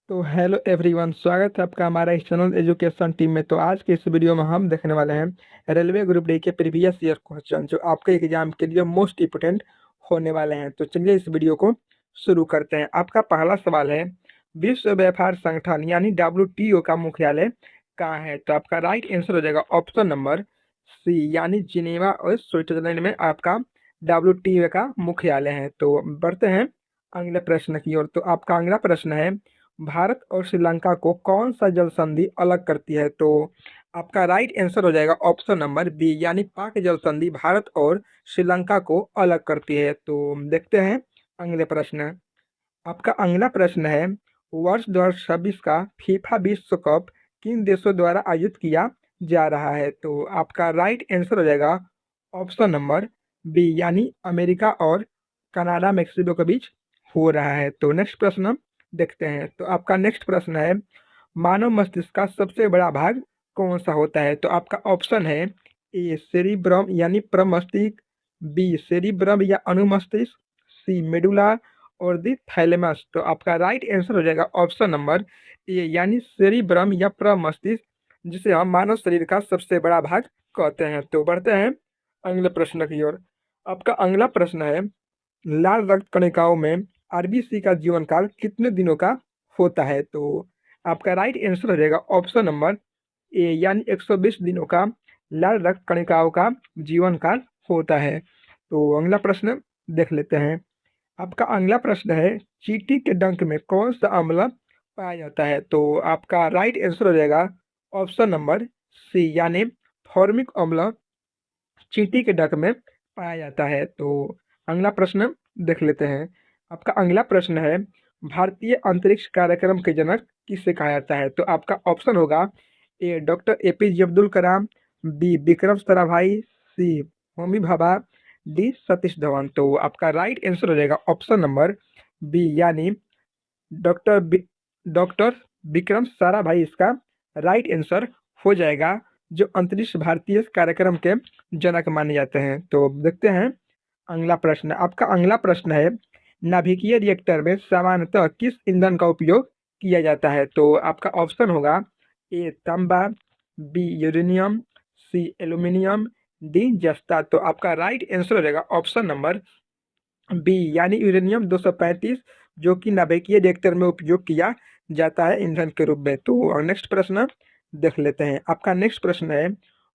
तो hello everyone, स्वागत है आपका हमारा इस चैनल एजुकेशन टीम में। तो आज के इस वीडियो में हम देखने वाले हैं रेलवे ग्रुप डी के प्रीवियस ईयर क्वेश्चन जो आपके एग्जाम के लिए मोस्ट इम्पोर्टेंट होने वाले हैं। तो चलिए इस वीडियो को शुरू करते हैं। आपका पहला सवाल है, विश्व व्यापार संगठन यानी WTO का मुख्यालय कहाँ है? तो आपका राइट आंसर हो जाएगा ऑप्शन नंबर सी यानी जिनेवा और स्विट्जरलैंड में आपका WTO का मुख्यालय है। तो बढ़ते हैं अगले प्रश्न की ओर। तो आपका अगला प्रश्न है, भारत और श्रीलंका को कौन सा जल संधि अलग करती है? तो आपका राइट आंसर हो जाएगा ऑप्शन नंबर बी यानी पाक जल संधि भारत और श्रीलंका को अलग करती है। तो देखते हैं अगले प्रश्न। आपका अगला प्रश्न है, वर्ष 2026 का फीफा विश्व कप किन देशों द्वारा आयोजित किया जा रहा है? तो आपका राइट आंसर हो जाएगा ऑप्शन नंबर बी यानी अमेरिका और कनाडा मेक्सिको के बीच हो रहा है। तो नेक्स्ट प्रश्न देखते हैं। तो आपका नेक्स्ट प्रश्न है, मानव मस्तिष्क का सबसे बड़ा भाग कौन सा होता है? तो आपका ऑप्शन है ए सेरिब्रम यानी प्रमस्तिष्क, बी सेरिब्रम या अनुमस्तिष्क, सी मेडुला और दी थैलेमस। तो आपका राइट आंसर हो जाएगा ऑप्शन नंबर ए यानी सेरिब्रम या प्रमस्तिष्क, जिसे हम मानव शरीर का सबसे बड़ा भाग कहते हैं। तो बढ़ते हैं अगले प्रश्न की ओर। आपका अगला प्रश्न है, लाल रक्त कणिकाओं में आरबीसी का जीवन काल कितने दिनों का होता है? तो आपका राइट आंसर हो जाएगा ऑप्शन नंबर ए यानी 120 दिनों का लाल रक्त कणिकाओं का जीवन काल होता है। तो अगला प्रश्न देख लेते हैं। आपका अगला प्रश्न है, चींटी के डंक में कौन सा अम्ल पाया जाता है? तो आपका राइट आंसर हो जाएगा ऑप्शन नंबर सी यानी फॉर्मिक अम्ल चींटी के डंक में पाया जाता है। तो अगला प्रश्न देख लेते हैं। आपका अगला प्रश्न है, भारतीय अंतरिक्ष कार्यक्रम के जनक किसे कहा जाता है? तो आपका ऑप्शन होगा ए doctor APJ Abdul Kalam, B Vikram Sarabhai, सी होमी भाभा, डी सतीश धवन। तो आपका राइट आंसर हो जाएगा ऑप्शन नंबर बी यानी डॉक्टर डॉक्टर विक्रम साराभाई इसका राइट आंसर हो जाएगा, जो अंतरिक्ष भारतीय कार्यक्रम के जनक माने जाते हैं। तो देखते हैं अगला प्रश्न। आपका अगला प्रश्न है, नाभिकीय रिएक्टर में सामान्यतः किस ईंधन का उपयोग किया जाता है? तो आपका ऑप्शन होगा ए तांबा, बी यूरेनियम, सी एल्यूमिनियम, डी जस्ता। तो आपका राइट आंसर हो जाएगा ऑप्शन नंबर बी यानी यूरेनियम 235, जो कि नाभिकीय रिएक्टर में उपयोग किया जाता है ईंधन के रूप में। तो नेक्स्ट प्रश्न देख लेते हैं। आपका नेक्स्ट प्रश्न है,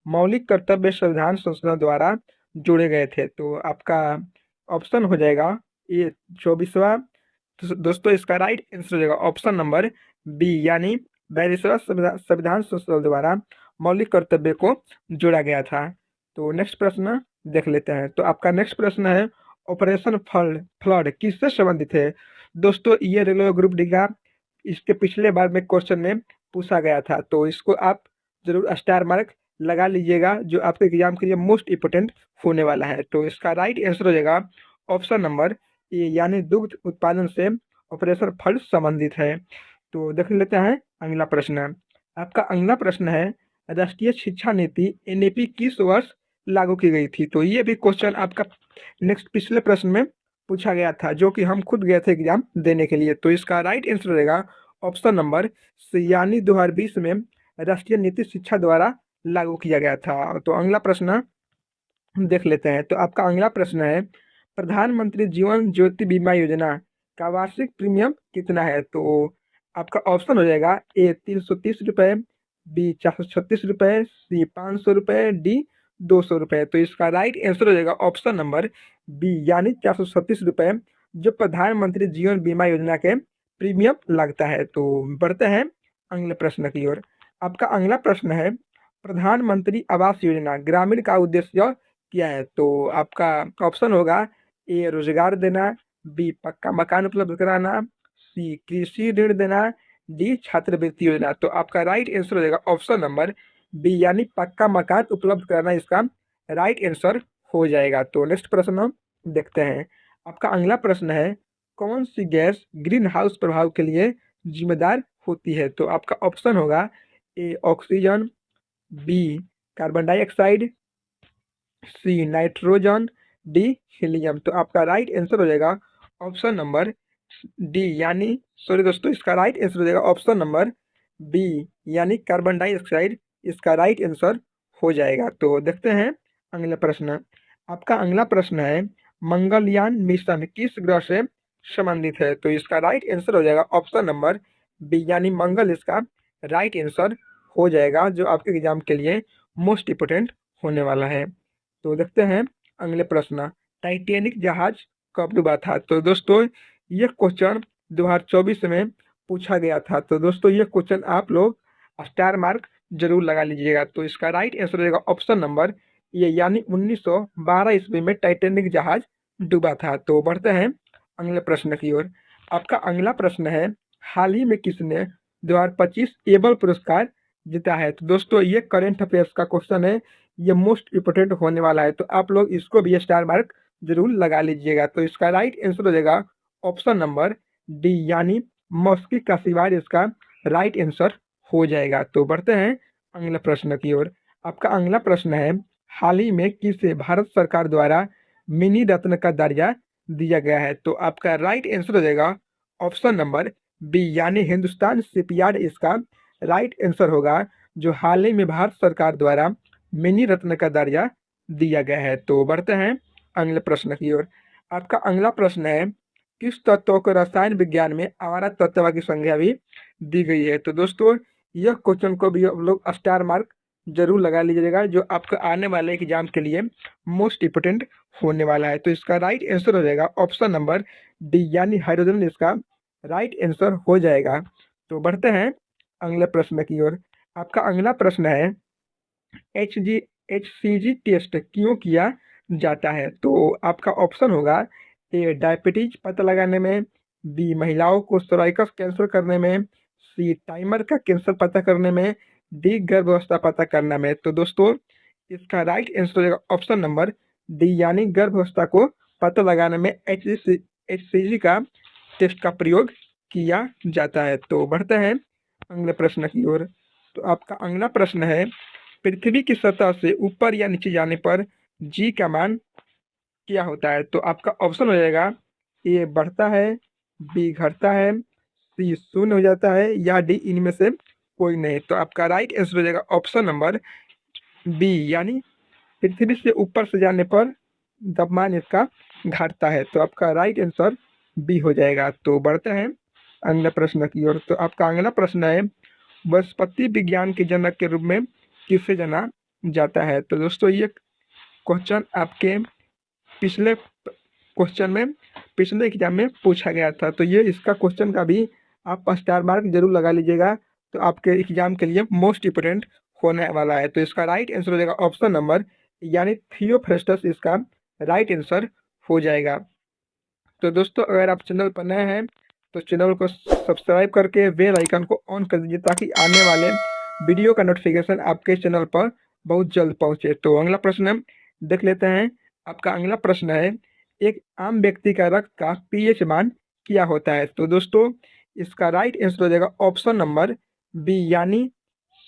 मौलिक कर्तव्य संविधान संशोधन द्वारा जोड़े गए थे। तो आपका ऑप्शन हो जाएगा ये 24वां। तो दोस्तों इसका राइट आंसर हो जाएगा ऑप्शन नंबर बी यानी 42वां संविधान संशोधन द्वारा मौलिक कर्तव्य को जोड़ा गया था। तो नेक्स्ट प्रश्न देख लेते हैं। तो आपका नेक्स्ट प्रश्न है, ऑपरेशन फ्लड फ्लड किससे संबंधित है? दोस्तों ये रेलवे ग्रुप डी का इसके पिछले बार में क्वेश्चन में पूछा गया था, तो इसको आप जरूर स्टार मार्क लगा लीजिएगा, जो आपके एग्जाम के लिए मोस्ट इम्पोर्टेंट होने वाला है। तो इसका राइट आंसर हो जाएगा ऑप्शन नंबर ए यानी दुग्ध उत्पादन से ऑपरेशन फ्लड संबंधित है। तो देख लेते हैं अगला प्रश्न। आपका अगला प्रश्न है, राष्ट्रीय शिक्षा नीति NEP किस वर्ष लागू की गई थी? तो ये भी क्वेश्चन आपका नेक्स्ट पिछले प्रश्न में पूछा गया था, जो कि हम खुद गए थे एग्जाम देने के लिए। तो इसका राइट आंसर रहेगा ऑप्शन नंबर सी यानी 2020 में राष्ट्रीय नीति शिक्षा द्वारा लागू किया गया था। तो अगला प्रश्न देख लेते हैं। तो आपका अगला प्रश्न है, प्रधानमंत्री जीवन ज्योति बीमा योजना का वार्षिक प्रीमियम कितना है? तो आपका ऑप्शन हो जाएगा ए 330 रुपये, बी 436 रुपये, सी 500 रुपये, डी 200 रुपये। तो इसका राइट आंसर हो जाएगा ऑप्शन नंबर बी यानी 436 रुपये, जो प्रधानमंत्री जीवन बीमा योजना के प्रीमियम लगता है। तो बढ़ते हैं अगले प्रश्न की ओर। आपका अगला प्रश्न है, प्रधानमंत्री आवास योजना ग्रामीण का उद्देश्य क्या है? तो आपका ऑप्शन होगा ए रोजगार देना, बी पक्का मकान उपलब्ध कराना, सी कृषि ऋण देना, डी छात्रवृत्ति योजना। तो आपका राइट आंसर हो जाएगा ऑप्शन नंबर बी यानी पक्का मकान उपलब्ध कराना, इसका राइट आंसर हो जाएगा। तो नेक्स्ट प्रश्न देखते हैं। आपका अगला प्रश्न है, कौन सी गैस ग्रीन हाउस प्रभाव के लिए जिम्मेदार होती है? तो आपका ऑप्शन होगा A oxygen, B carbon dioxide, C nitrogen, D helium. तो आपका राइट आंसर हो जाएगा ऑप्शन नंबर डी यानी सॉरी दोस्तों, इसका राइट आंसर हो जाएगा ऑप्शन नंबर बी यानी कार्बन डाइऑक्साइड इसका राइट आंसर हो जाएगा। तो देखते हैं अगला प्रश्न। आपका अगला प्रश्न है मंगलयान मिशन किस ग्रह से संबंधित है? तो इसका राइट आंसर हो जाएगा ऑप्शन नंबर बी यानी मंगल इसका राइट आंसर हो जाएगा, जो आपके एग्जाम के लिए मोस्ट इम्पोर्टेंट होने वाला है। तो देखते हैं अगले प्रश्न। टाइटैनिक जहाज कब डूबा था? तो दोस्तों ये क्वेश्चन 2024 में पूछा गया था। तो दोस्तों ये क्वेश्चन आप लोग स्टार मार्क जरूर लगा लीजिएगा। तो इसका राइट आंसर रहेगा ऑप्शन नंबर ये यानी 1912 ईस्वी में टाइटैनिक जहाज डूबा था। तो बढ़ते हैं अगले प्रश्न की ओर। आपका अगला प्रश्न है हाल ही में किसने 2025 एबल पुरस्कार जीता है? तो दोस्तों ये करेंट अफेयर्स का क्वेश्चन है, ये मोस्ट इम्पोर्टेंट होने वाला है। तो आप लोग इसको भी स्टार मार्क जरूर लगा लीजिएगा। तो इसका राइट आंसर हो जाएगा ऑप्शन नंबर डी यानी मौसिकी काशीवाड़ इसका राइट आंसर हो जाएगा। तो बढ़ते हैं अगले प्रश्न की ओर। आपका अगला प्रश्न है हाल ही में किसे भारत सरकार द्वारा मिनी रत्न का दर्जा दिया गया है? तो आपका राइट आंसर हो जाएगा ऑप्शन नंबर बी यानी हिंदुस्तान शिपयार्ड इसका राइट आंसर होगा, जो हाल ही में भारत सरकार द्वारा मिनी रत्न का दर्जा दिया गया है। तो बढ़ते हैं अगले प्रश्न की ओर। आपका अगला प्रश्न है किस तत्वों को रसायन विज्ञान में आवर्त तत्व की संज्ञा भी दी गई है? तो दोस्तों यह क्वेश्चन को भी आप लोग स्टार मार्क जरूर लगा लीजिएगा, जो आपका आने वाले एग्जाम के लिए मोस्ट इम्पोर्टेंट होने वाला है। तो इसका राइट आंसर हो जाएगा ऑप्शन नंबर डी यानी हाइड्रोजन इसका राइट आंसर हो जाएगा। तो बढ़ते हैं अगले प्रश्न की ओर। आपका अगला प्रश्न है HCG टेस्ट क्यों किया जाता है? तो आपका ऑप्शन होगा ए डायबिटीज पता लगाने में, बी महिलाओं को सर्वाइकल कैंसर करने में, सी टाइमर का कैंसर पता करने में, डी गर्भावस्था पता करने में। तो दोस्तों इसका राइट आंसर होगा ऑप्शन नंबर डी यानी गर्भावस्था को पता लगाने में HCG का टेस्ट का प्रयोग किया जाता है। तो बढ़ते हैं अगले प्रश्न की ओर। तो आपका अगला प्रश्न है पृथ्वी की सतह से ऊपर या नीचे जाने पर जी का मान क्या होता है? तो आपका ऑप्शन हो जाएगा ए बढ़ता है, बी घटता है, सी शून्य हो जाता है या डी इनमें से कोई नहीं। तो आपका राइट आंसर हो जाएगा ऑप्शन नंबर बी यानी पृथ्वी से ऊपर से जाने पर तापमान इसका घटता है। तो आपका राइट आंसर बी हो जाएगा। तो बढ़ते हैं अगले प्रश्न की ओर। तो आपका अगला प्रश्न है वनस्पति विज्ञान के जनक के रूप में किसे जाना जाता है? तो दोस्तों ये क्वेश्चन आपके पिछले क्वेश्चन में पिछले एग्जाम में पूछा गया था। तो ये इसका क्वेश्चन का भी आप स्टार मार्क जरूर लगा लीजिएगा, तो आपके एग्जाम के लिए मोस्ट इम्पोर्टेंट होने वाला है। तो इसका राइट आंसर हो जाएगा ऑप्शन नंबर यानी थियोफ्रस्टस इसका राइट आंसर हो जाएगा। तो दोस्तों अगर आप चैनल पर नए हैं तो चैनल को सब्सक्राइब करके बेल आइकन को ऑन कर दीजिए, ताकि आने वाले वीडियो का नोटिफिकेशन आपके चैनल पर बहुत जल्द पहुंचे। तो अगला प्रश्न देख लेते हैं। आपका अगला प्रश्न है एक आम व्यक्ति का रक्त का पीएच मान क्या होता है? तो दोस्तों इसका राइट आंसर हो जाएगा ऑप्शन नंबर बी यानी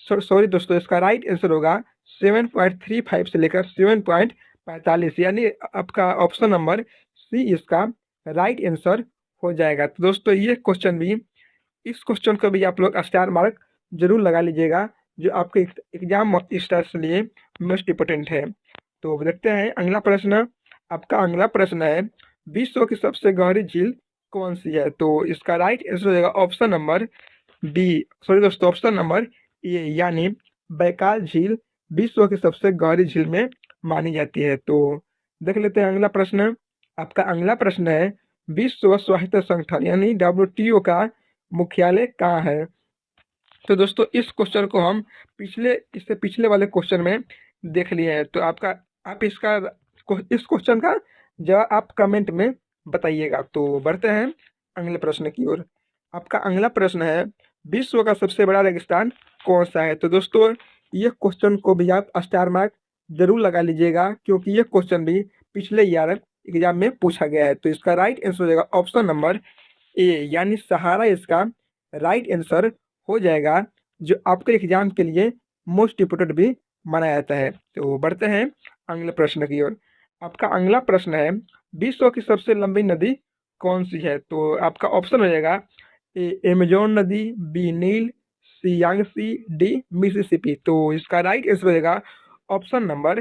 सॉरी दोस्तों, इसका राइट आंसर होगा 7.35 से लेकर 7.45 यानी आपका ऑप्शन नंबर सी इसका राइट आंसर हो जाएगा। तो दोस्तों ये क्वेश्चन भी इस क्वेश्चन को भी आप लोग स्टार मार्क जरूर लगा लीजिएगा, जो आपके एग्जाम स्टार्स के लिए मोस्ट इम्पोर्टेंट है। तो देखते हैं अगला प्रश्न। आपका अगला प्रश्न है विश्व की सबसे गहरी झील कौन सी है? तो इसका राइट आंसर हो जाएगा ऑप्शन नंबर बी सॉरी दोस्तों ऑप्शन नंबर ए यानी बैकाल झील विश्व की सबसे गहरी झील में मानी जाती है। तो देख लेते हैं अगला प्रश्न। आपका अगला प्रश्न है विश्व स्वास्थ्य संगठन यानी WTO का मुख्यालय कहाँ है? तो दोस्तों इस क्वेश्चन को हम इससे पिछले वाले क्वेश्चन में देख लिए हैं। तो आप इस क्वेश्चन का जवाब आप कमेंट में बताइएगा। तो बढ़ते हैं अगले प्रश्न की ओर। आपका अगला प्रश्न है विश्व का सबसे बड़ा रेगिस्तान कौन सा है? तो दोस्तों ये क्वेश्चन को भी आप स्टार मार्क जरूर लगा लीजिएगा, क्योंकि ये क्वेश्चन भी पिछले ईयर एग्जाम में पूछा गया है। तो इसका राइट आंसर हो जाएगा ऑप्शन नंबर ए यानी सहारा इसका राइट आंसर हो जाएगा, जो आपके एग्जाम के लिए मोस्ट इम्पोर्टेंट भी माना जाता है। तो बढ़ते हैं अगले प्रश्न की ओर। आपका अगला प्रश्न है विश्व की सबसे लंबी नदी कौन सी है? तो आपका ऑप्शन हो जाएगा ए अमेज़न नदी, बी नील, सी यांगसी, डी मिसिसिपी। तो इसका राइट आंसर हो जाएगा ऑप्शन नंबर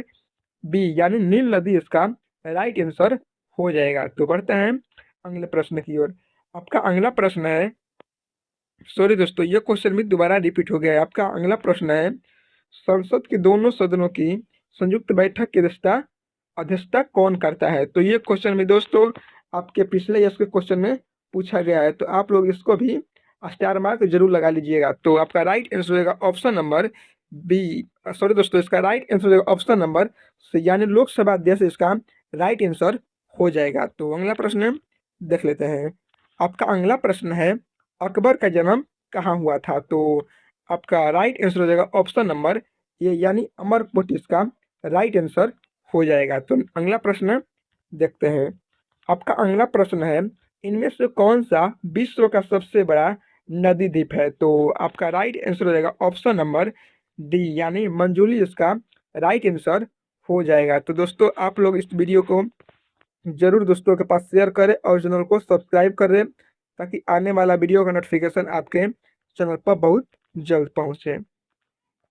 बी यानी नील नदी इसका राइट आंसर हो जाएगा। तो बढ़ते हैं अगले प्रश्न की ओर। आपका अगला प्रश्न है, सॉरी दोस्तों ये क्वेश्चन भी दोबारा रिपीट हो गया है। आपका अगला प्रश्न है, संसद के दोनों सदनों की संयुक्त बैठक की अध्यक्षता कौन करता है? तो ये क्वेश्चन भी दोस्तों आपके पिछले ईयर के क्वेश्चन में पूछा गया है, तो आप लोग इसको भी स्टार मार्क जरूर लगा लीजिएगा। तो आपका राइट आंसर होगा ऑप्शन नंबर बी, सॉरी दोस्तों इसका राइट आंसर होगा ऑप्शन नंबर सी यानी लोकसभा अध्यक्ष इसका राइट आंसर हो जाएगा। तो अगला प्रश्न देख लेते हैं। आपका अगला प्रश्न है, अकबर का जन्म कहाँ हुआ था? तो आपका राइट आंसर हो जाएगा ऑप्शन नंबर ए यानी अमरकोट इसका राइट आंसर हो जाएगा। तो अगला प्रश्न देखते हैं। आपका अगला प्रश्न है, इनमें से कौन सा विश्व का सबसे बड़ा नदी द्वीप है? तो आपका राइट आंसर हो जाएगा ऑप्शन नंबर डी यानी मंजूली इसका राइट आंसर हो जाएगा। तो दोस्तों आप लोग इस वीडियो को जरूर दोस्तों के पास शेयर करें और चैनल को सब्सक्राइब करें ताकि आने वाला वीडियो का नोटिफिकेशन आपके चैनल पर बहुत जल्द पहुंचे।